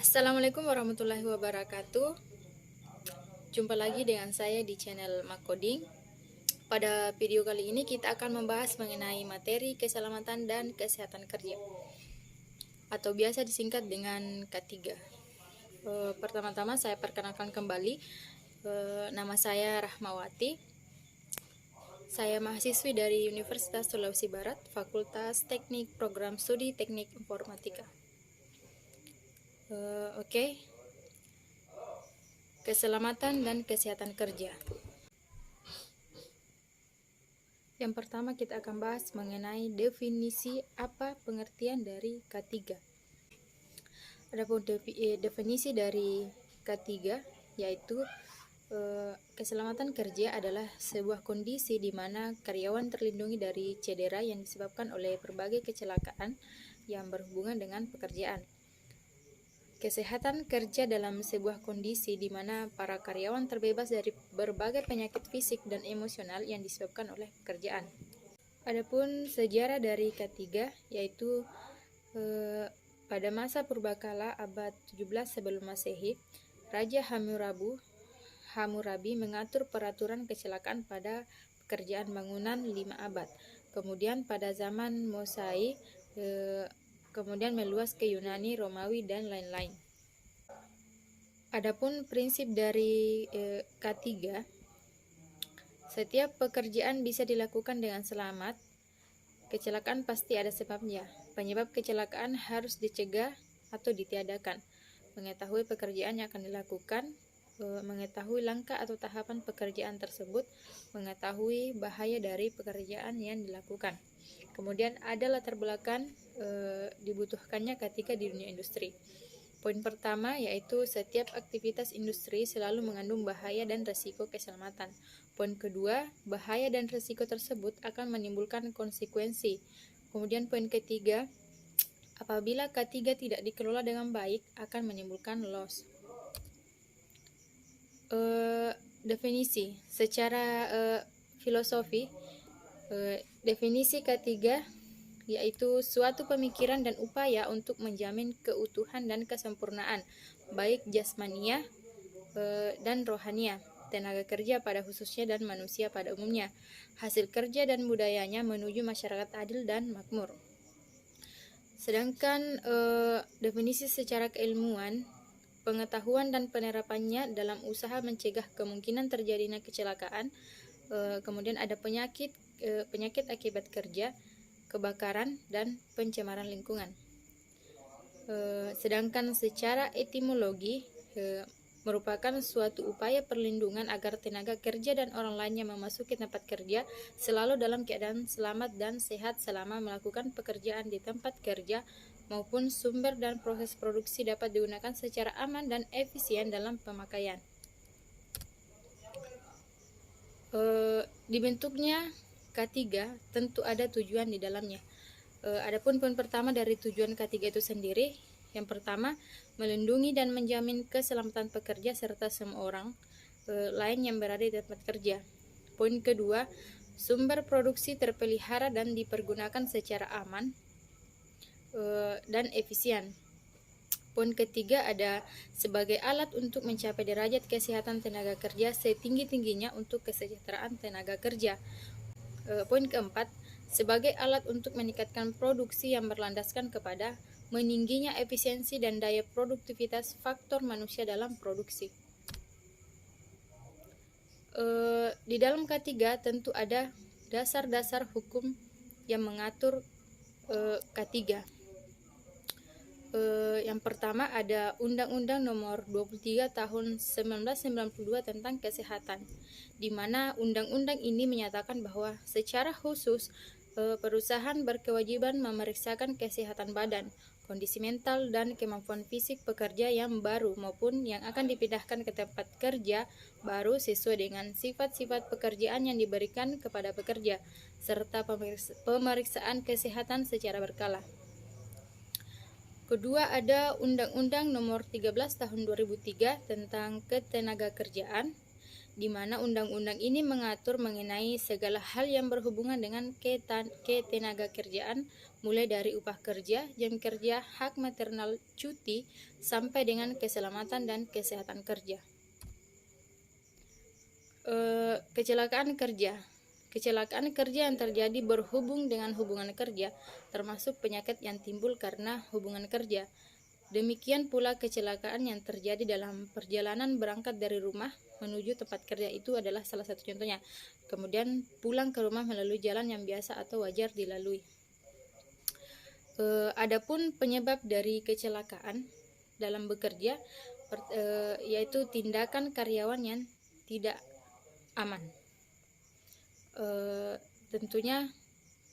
Assalamualaikum warahmatullahi wabarakatuh. Jumpa lagi dengan saya di channel Makoding. Pada video kali ini kita akan membahas mengenai materi keselamatan dan kesehatan kerja atau biasa disingkat dengan K3. Pertama-tama saya perkenalkan kembali, nama saya Rahmawati. Saya mahasiswi dari Universitas Sulawesi Barat, Fakultas Teknik Program Studi Teknik Informatika. Oke. Keselamatan dan kesehatan kerja. Yang pertama kita akan bahas mengenai definisi apa pengertian dari K3. Adapun definisi dari K3 yaitu keselamatan kerja adalah sebuah kondisi di mana karyawan terlindungi dari cedera yang disebabkan oleh berbagai kecelakaan yang berhubungan dengan pekerjaan. Kesehatan kerja dalam sebuah kondisi di mana para karyawan terbebas dari berbagai penyakit fisik dan emosional yang disebabkan oleh pekerjaan. Adapun sejarah dari K3 yaitu pada masa purbakala abad 17 sebelum Masehi, Raja Hammurabi mengatur peraturan kecelakaan pada pekerjaan bangunan 5 abad. Kemudian pada zaman Mosai kemudian meluas ke Yunani, Romawi, dan lain-lain. Adapun prinsip dari K3, setiap pekerjaan bisa dilakukan dengan selamat. Kecelakaan pasti ada sebabnya. Penyebab kecelakaan harus dicegah atau ditiadakan. Mengetahui pekerjaan yang akan dilakukan, mengetahui langkah atau tahapan pekerjaan tersebut, mengetahui bahaya dari pekerjaan yang dilakukan. Kemudian ada latar belakang dibutuhkannya ketika di dunia industri. Poin pertama yaitu setiap aktivitas industri selalu mengandung bahaya dan risiko keselamatan. Poin kedua, bahaya dan risiko tersebut akan menimbulkan konsekuensi. Kemudian poin ketiga, apabila K3 tidak dikelola dengan baik akan menimbulkan loss. Definisi secara filosofi, definisi K3 yaitu suatu pemikiran dan upaya untuk menjamin keutuhan dan kesempurnaan baik jasmania dan rohania, tenaga kerja pada khususnya dan manusia pada umumnya, hasil kerja dan budayanya menuju masyarakat adil dan makmur. Sedangkan definisi secara keilmuan, pengetahuan dan penerapannya dalam usaha mencegah kemungkinan terjadinya kecelakaan, kemudian ada penyakit akibat kerja, kebakaran, dan pencemaran lingkungan. Sedangkan secara etimologi merupakan suatu upaya perlindungan agar tenaga kerja dan orang lain yang memasuki tempat kerja selalu dalam keadaan selamat dan sehat selama melakukan pekerjaan di tempat kerja, maupun sumber dan proses produksi dapat digunakan secara aman dan efisien dalam pemakaian. Dibentuknya K3 tentu ada tujuan di dalamnya. Adapun poin pertama dari tujuan K3 itu sendiri, yang pertama, melindungi dan menjamin keselamatan pekerja serta semua orang lain yang berada di tempat kerja. Poin kedua, sumber produksi terpelihara dan dipergunakan secara aman dan efisien. Poin ketiga ada sebagai alat untuk mencapai derajat kesehatan tenaga kerja setinggi-tingginya untuk kesejahteraan tenaga kerja. Poin keempat, sebagai alat untuk meningkatkan produksi yang berlandaskan kepada meningginya efisiensi dan daya produktivitas faktor manusia dalam produksi. Di dalam K3 tentu ada dasar-dasar hukum yang mengatur K3. Yang pertama ada Undang-Undang Nomor 23 Tahun 1992 tentang Kesehatan, di mana undang-undang ini menyatakan bahwa secara khusus perusahaan berkewajiban memeriksakan kesehatan badan, kondisi mental, dan kemampuan fisik pekerja yang baru maupun yang akan dipindahkan ke tempat kerja baru sesuai dengan sifat-sifat pekerjaan yang diberikan kepada pekerja, serta pemeriksaan kesehatan secara berkala. Kedua ada Undang-Undang Nomor 13 Tahun 2003 tentang Ketenagakerjaan, di mana undang-undang ini mengatur mengenai segala hal yang berhubungan dengan ketenagakerjaan, mulai dari upah kerja, jam kerja, hak maternal, cuti, sampai dengan keselamatan dan kesehatan kerja. Kecelakaan kerja. Kecelakaan kerja yang terjadi berhubung dengan hubungan kerja, termasuk penyakit yang timbul karena hubungan kerja. Demikian pula kecelakaan yang terjadi dalam perjalanan berangkat dari rumah menuju tempat kerja itu adalah salah satu contohnya. Kemudian pulang ke rumah melalui jalan yang biasa atau wajar dilalui. Adapun penyebab dari kecelakaan dalam bekerja yaitu tindakan karyawan yang tidak aman. Tentunya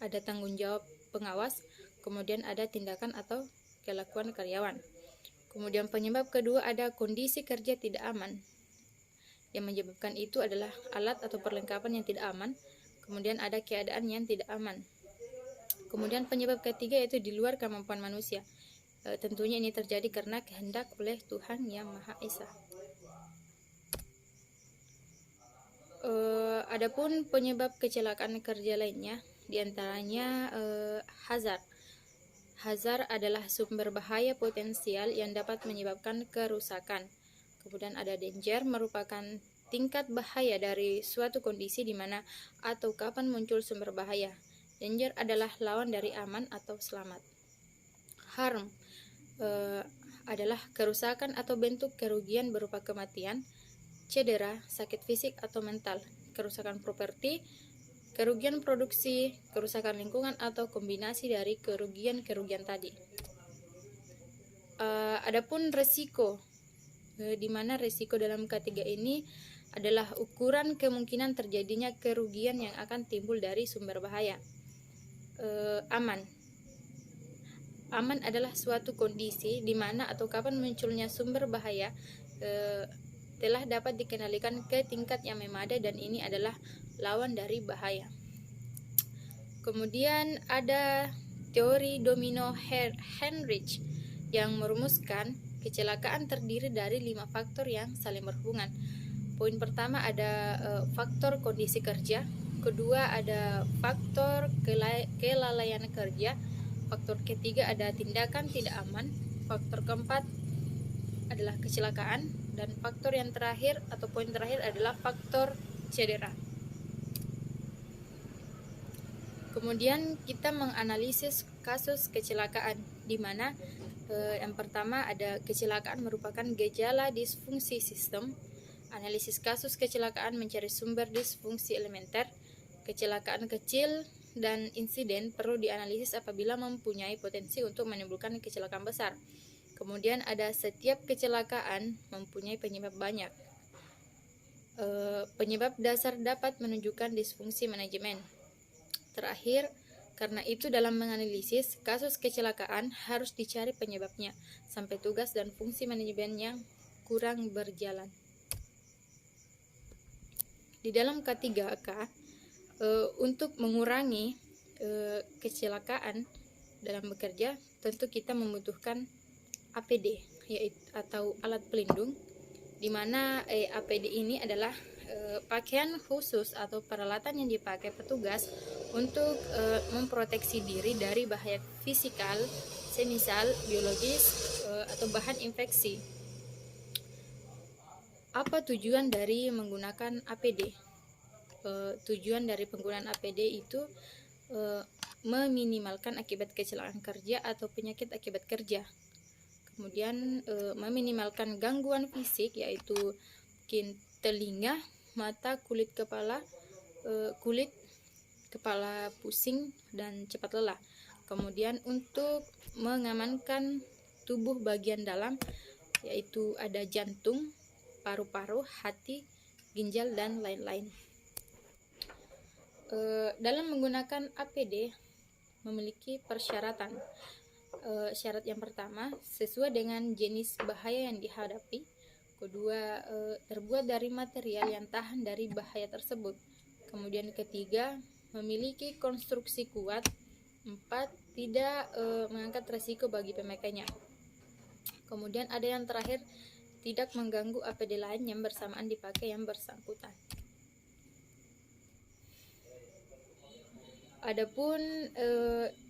ada tanggung jawab pengawas, kemudian ada tindakan atau kelakuan karyawan. Kemudian penyebab kedua ada kondisi kerja tidak aman. Yang menyebabkan itu adalah alat atau perlengkapan yang tidak aman. Kemudian ada keadaan yang tidak aman. Kemudian penyebab ketiga yaitu di luar kemampuan manusia. Tentunya ini terjadi karena kehendak oleh Tuhan Yang Maha Esa. Adapun penyebab kecelakaan kerja lainnya, diantaranya hazard. Hazard adalah sumber bahaya potensial yang dapat menyebabkan kerusakan. Kemudian ada danger, merupakan tingkat bahaya dari suatu kondisi di mana atau kapan muncul sumber bahaya. Danger adalah lawan dari aman atau selamat. Harm adalah kerusakan atau bentuk kerugian berupa kematian, cedera, sakit fisik atau mental, kerusakan properti, kerugian produksi, kerusakan lingkungan, atau kombinasi dari kerugian-kerugian tadi. Adapun resiko, di mana resiko dalam K3 ini adalah ukuran kemungkinan terjadinya kerugian yang akan timbul dari sumber bahaya. Aman. Aman adalah suatu kondisi di mana atau kapan munculnya sumber bahaya telah dapat dikendalikan ke tingkat yang memadai dan ini adalah lawan dari bahaya. Kemudian ada teori domino Heinrich yang merumuskan kecelakaan terdiri dari 5 faktor yang saling berhubungan. Poin pertama ada faktor kondisi kerja, kedua ada faktor kelalaian kerja, faktor ketiga ada tindakan tidak aman, faktor keempat adalah kecelakaan, dan faktor yang terakhir atau poin terakhir adalah faktor cedera. Kemudian kita menganalisis kasus kecelakaan, di mana yang pertama ada kecelakaan merupakan gejala disfungsi sistem. Analisis kasus kecelakaan mencari sumber disfungsi elementer. Kecelakaan kecil dan insiden perlu dianalisis apabila mempunyai potensi untuk menimbulkan kecelakaan besar. Kemudian ada setiap kecelakaan mempunyai penyebab banyak. Penyebab dasar dapat menunjukkan disfungsi manajemen. Terakhir, karena itu dalam menganalisis kasus kecelakaan harus dicari penyebabnya sampai tugas dan fungsi manajemen yang kurang berjalan. Di dalam K3K, untuk mengurangi kecelakaan dalam bekerja, tentu kita membutuhkan APD, yaitu atau alat pelindung, di mana APD ini adalah pakaian khusus atau peralatan yang dipakai petugas untuk memproteksi diri dari bahaya fisikal, semisal biologis atau bahan infeksi. Apa tujuan dari menggunakan APD? Tujuan dari penggunaan APD itu meminimalkan akibat kecelakaan kerja atau penyakit akibat kerja. Kemudian meminimalkan gangguan fisik, yaitu mungkin telinga, mata, kulit kepala pusing dan cepat lelah. Kemudian untuk mengamankan tubuh bagian dalam, yaitu ada jantung, paru-paru, hati, ginjal, dan lain-lain. Dalam menggunakan APD memiliki persyaratan. Syarat yang pertama, sesuai dengan jenis bahaya yang dihadapi. Kedua, terbuat dari material yang tahan dari bahaya tersebut. Kemudian ketiga, memiliki konstruksi kuat. 4, tidak mengangkat resiko bagi pemakainya. Kemudian ada yang terakhir, tidak mengganggu APD lain yang bersamaan dipakai yang bersangkutan. Adapun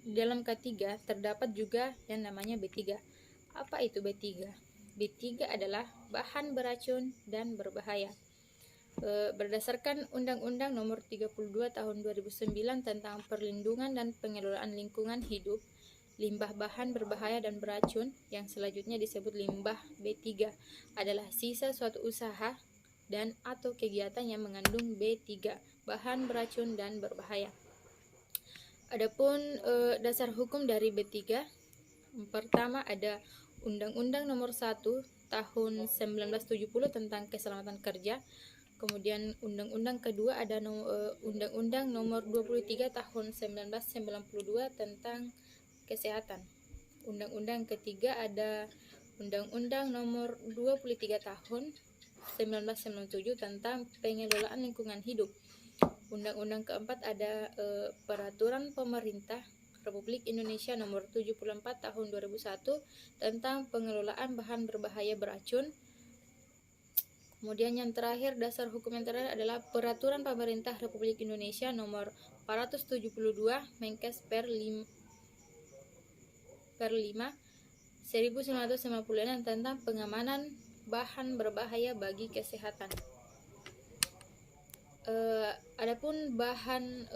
dalam K3 terdapat juga yang namanya B3. Apa itu B3? B3 adalah bahan beracun dan berbahaya. Berdasarkan Undang-Undang Nomor 32 Tahun 2009 tentang Perlindungan dan Pengelolaan Lingkungan Hidup, limbah bahan berbahaya dan beracun yang selanjutnya disebut limbah B3 adalah sisa suatu usaha dan atau kegiatan yang mengandung B3, bahan beracun dan berbahaya. Adapun dasar hukum dari B3, pertama ada Undang-Undang Nomor 1 Tahun 1970 tentang Keselamatan Kerja. Kemudian undang-undang kedua ada Undang-Undang Nomor 23 Tahun 1992 tentang Kesehatan. Undang-undang ketiga ada Undang-Undang Nomor 23 Tahun 1997 tentang Pengelolaan Lingkungan Hidup. Undang-undang keempat ada Peraturan Pemerintah Republik Indonesia Nomor 74 Tahun 2001 tentang Pengelolaan Bahan Berbahaya Beracun. Kemudian yang terakhir, dasar hukum yang terakhir adalah Peraturan Pemerintah Republik Indonesia Nomor 472 Menkes per 5 1956 tentang pengamanan bahan berbahaya bagi kesehatan. Adapun bahan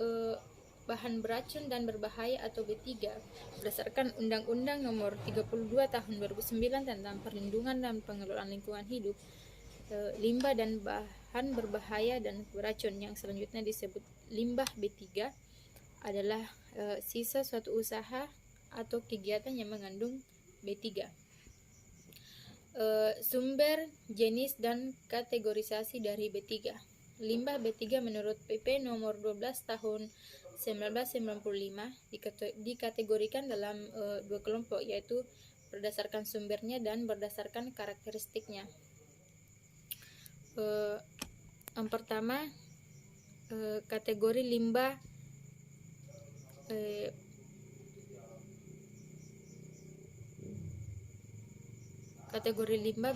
beracun dan berbahaya atau B3 berdasarkan Undang-Undang Nomor 32 Tahun 2009 tentang Perlindungan dan Pengelolaan Lingkungan Hidup, limbah dan bahan berbahaya dan beracun yang selanjutnya disebut limbah B3 adalah sisa suatu usaha atau kegiatan yang mengandung B3. Sumber, jenis, dan kategorisasi dari B3. Limbah B3 menurut PP nomor 12 tahun 1995 dikategorikan dalam dua kelompok, yaitu berdasarkan sumbernya dan berdasarkan karakteristiknya. Yang pertama, kategori limbah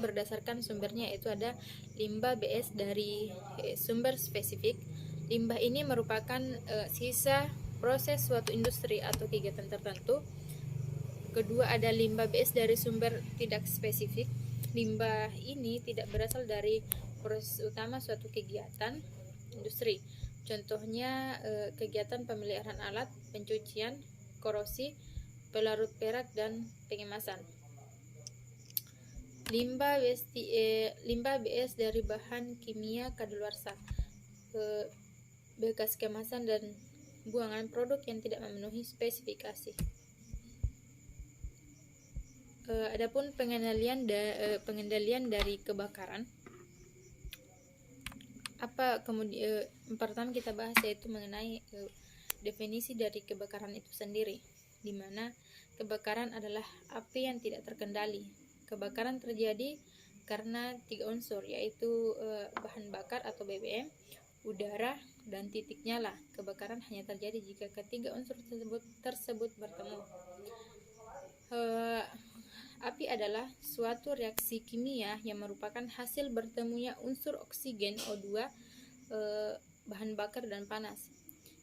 berdasarkan sumbernya, yaitu ada limbah BS dari sumber spesifik. Limbah ini merupakan sisa proses suatu industri atau kegiatan tertentu. Kedua, ada limbah BS dari sumber tidak spesifik. Limbah ini tidak berasal dari proses utama suatu kegiatan industri. Contohnya kegiatan pemeliharaan alat, pencucian, korosi, pelarut perak, dan pengemasan. Limbah BS dari bahan kimia kadaluarsa, bekas kemasan dan buangan produk yang tidak memenuhi spesifikasi. Adapun pengendalian dari kebakaran. Pertama kita bahas yaitu mengenai definisi dari kebakaran itu sendiri, di mana kebakaran adalah api yang tidak terkendali. Kebakaran terjadi karena 3 unsur, yaitu bahan bakar atau BBM, udara, dan titik nyala. Kebakaran hanya terjadi jika ketiga unsur tersebut bertemu. Api adalah suatu reaksi kimia yang merupakan hasil bertemunya unsur oksigen O2, bahan bakar, dan panas.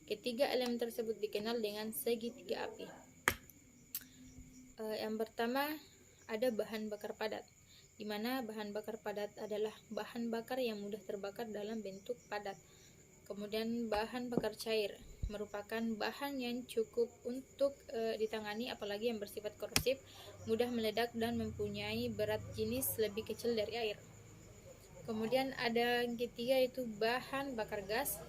Ketiga elemen tersebut dikenal dengan segitiga api. Yang pertama ada bahan bakar padat, di mana bahan bakar padat adalah bahan bakar yang mudah terbakar dalam bentuk padat. Kemudian bahan bakar cair merupakan bahan yang cukup untuk ditangani, apalagi yang bersifat korosif, mudah meledak, dan mempunyai berat jenis lebih kecil dari air. Kemudian ada yang ketiga, yaitu bahan bakar gas,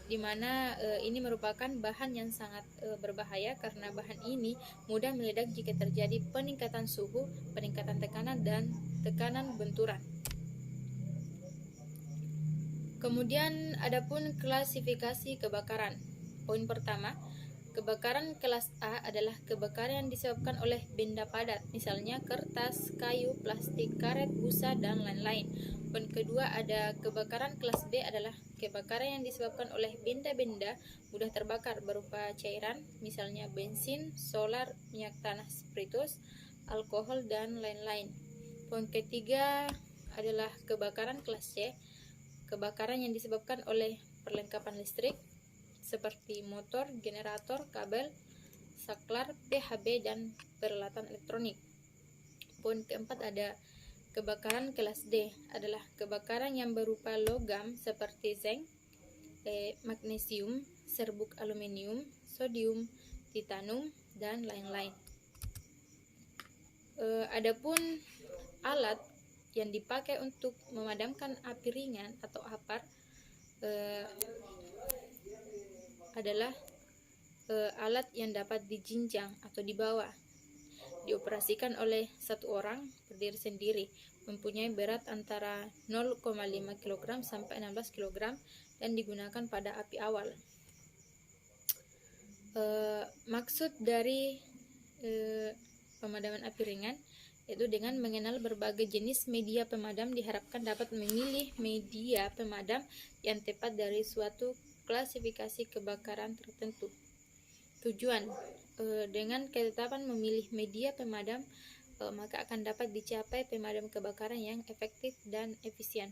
di mana ini merupakan bahan yang sangat berbahaya karena bahan ini mudah meledak jika terjadi peningkatan suhu, peningkatan tekanan, dan tekanan benturan. Kemudian adapun klasifikasi kebakaran. Poin pertama, kebakaran kelas A adalah kebakaran yang disebabkan oleh benda padat, misalnya kertas, kayu, plastik, karet, busa, dan lain-lain. Poin kedua, ada kebakaran kelas B adalah kebakaran yang disebabkan oleh benda-benda mudah terbakar berupa cairan, misalnya bensin, solar, minyak tanah spiritus, alkohol, dan lain-lain. Poin ketiga adalah kebakaran kelas C, kebakaran yang disebabkan oleh perlengkapan listrik, seperti motor, generator, kabel, saklar, PHB, dan peralatan elektronik. Poin keempat ada kebakaran kelas D, adalah kebakaran yang berupa logam seperti zinc, magnesium, serbuk aluminium, sodium, titanium, dan lain-lain. Adapun alat yang dipakai untuk memadamkan api ringan atau APAR adalah alat yang dapat dijinjang atau dibawa, dioperasikan oleh satu orang berdiri sendiri, mempunyai berat antara 0,5 kg sampai 16 kg dan digunakan pada api awal. Maksud dari pemadaman api ringan yaitu dengan mengenal berbagai jenis media pemadam diharapkan dapat memilih media pemadam yang tepat dari suatu klasifikasi kebakaran tertentu. Tujuan, dengan ketetapan memilih media pemadam, maka akan dapat dicapai pemadam kebakaran yang efektif dan efisien.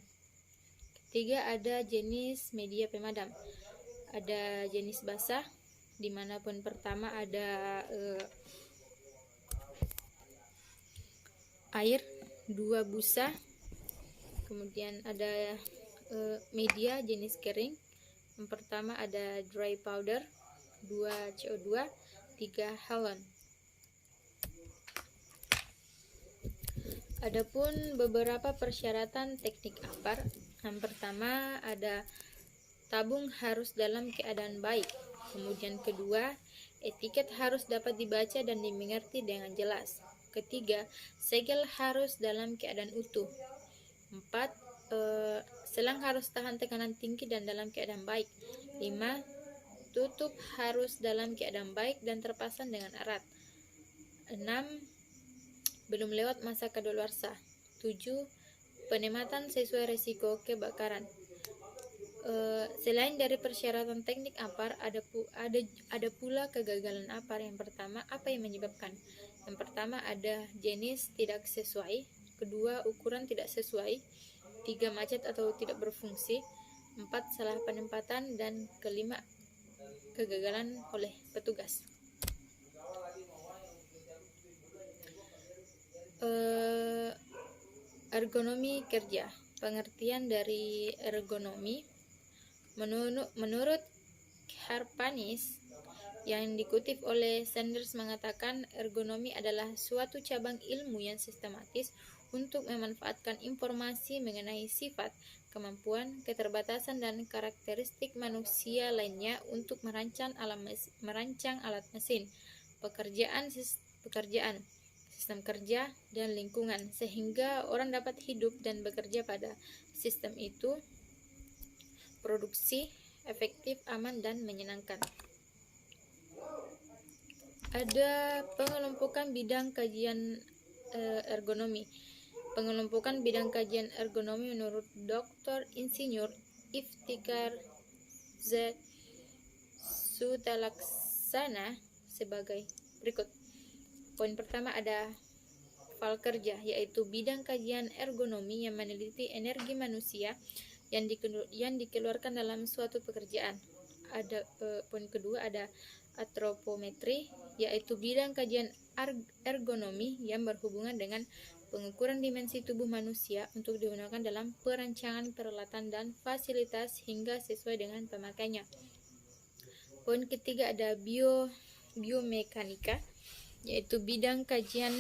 Ketiga, ada jenis media pemadam. Ada jenis basah, dimanapun pertama ada air, 2 busa, kemudian ada media jenis kering. Yang pertama ada dry powder, 2 CO2, 3 halon. Adapun beberapa persyaratan teknik APAR. Yang pertama ada tabung harus dalam keadaan baik. Kemudian kedua, etiket harus dapat dibaca dan dimengerti dengan jelas. Ketiga, segel harus dalam keadaan utuh. 4, selang harus tahan tekanan tinggi dan dalam keadaan baik. 5, tutup harus dalam keadaan baik dan terpasang dengan erat. 6, belum lewat masa kadaluarsa. 7, penematan sesuai risiko kebakaran. Selain dari persyaratan teknik APAR, ada pula kegagalan APAR. Yang pertama, apa yang menyebabkan? Yang pertama ada jenis tidak sesuai, kedua ukuran tidak sesuai, 3 macet atau tidak berfungsi, 4 salah penempatan, dan kelima kegagalan oleh petugas. Ergonomi kerja. Pengertian dari ergonomi menurut Harpanis yang dikutip oleh Sanders mengatakan ergonomi adalah suatu cabang ilmu yang sistematis untuk memanfaatkan informasi mengenai sifat, kemampuan, keterbatasan, dan karakteristik manusia lainnya untuk merancang alat mesin, pekerjaan, sistem kerja, dan lingkungan, sehingga orang dapat hidup dan bekerja pada sistem itu produksi efektif, aman, dan menyenangkan. Ada pengelompokan bidang kajian ergonomi. Pengelompokan bidang kajian ergonomi menurut Dr. Insinyur Iftikhar Z. Sutalaksana sebagai berikut. Poin pertama ada fal kerja, yaitu bidang kajian ergonomi yang meneliti energi manusia yang dikeluarkan dalam suatu pekerjaan. Ada poin kedua ada antropometri, yaitu bidang kajian ergonomi yang berhubungan dengan pengukuran dimensi tubuh manusia untuk digunakan dalam perancangan peralatan dan fasilitas hingga sesuai dengan pemakainya. Poin ketiga ada biomekanika, yaitu bidang kajian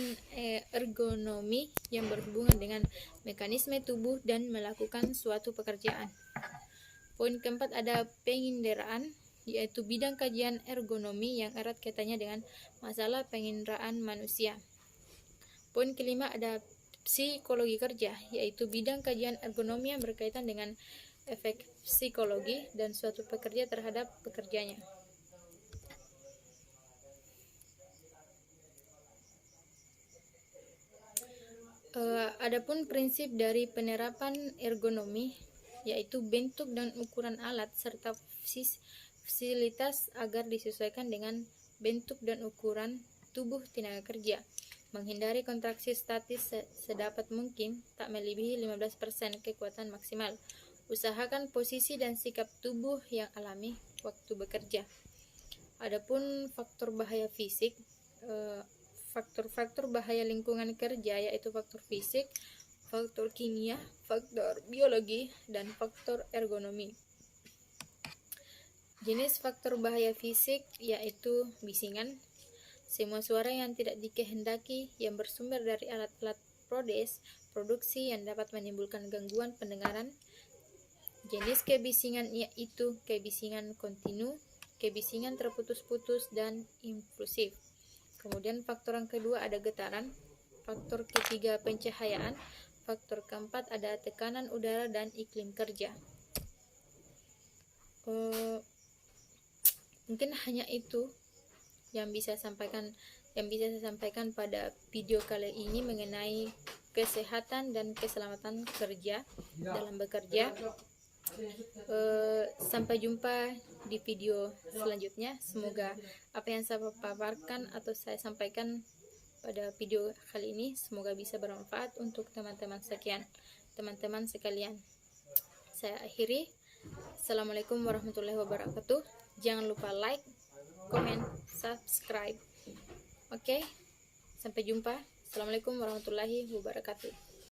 ergonomi yang berhubungan dengan mekanisme tubuh dan melakukan suatu pekerjaan. Poin keempat ada penginderaan, yaitu bidang kajian ergonomi yang erat kaitannya dengan masalah penginderaan manusia. Poin kelima ada psikologi kerja, yaitu bidang kajian ergonomi yang berkaitan dengan efek psikologi dan suatu pekerja terhadap pekerjanya. Adapun prinsip dari penerapan ergonomi, yaitu bentuk dan ukuran alat serta fasilitas agar disesuaikan dengan bentuk dan ukuran tubuh tenaga kerja, menghindari kontraksi statis sedapat mungkin, tak melebihi 15% kekuatan maksimal, Usahakan posisi dan sikap tubuh yang alami waktu bekerja. Adapun faktor bahaya fisik, faktor-faktor bahaya lingkungan kerja yaitu faktor fisik, faktor kimia, faktor biologi, dan faktor ergonomi. Jenis faktor bahaya fisik yaitu bisingan, semua suara yang tidak dikehendaki yang bersumber dari alat-alat produksi yang dapat menimbulkan gangguan pendengaran. Jenis kebisingan yaitu kebisingan kontinu, kebisingan terputus-putus, dan impulsif. Kemudian faktor yang kedua ada getaran, faktor ketiga pencahayaan, faktor keempat ada tekanan udara dan iklim kerja. Mungkin hanya itu yang bisa saya sampaikan pada video kali ini mengenai kesehatan dan keselamatan kerja dalam bekerja. Sampai jumpa di video selanjutnya. Semoga apa yang saya paparkan atau saya sampaikan pada video kali ini semoga bisa bermanfaat untuk teman-teman sekalian. Saya akhiri. Assalamualaikum warahmatullahi wabarakatuh. Jangan lupa like, komen, subscribe. Oke, sampai jumpa. Assalamualaikum warahmatullahi wabarakatuh.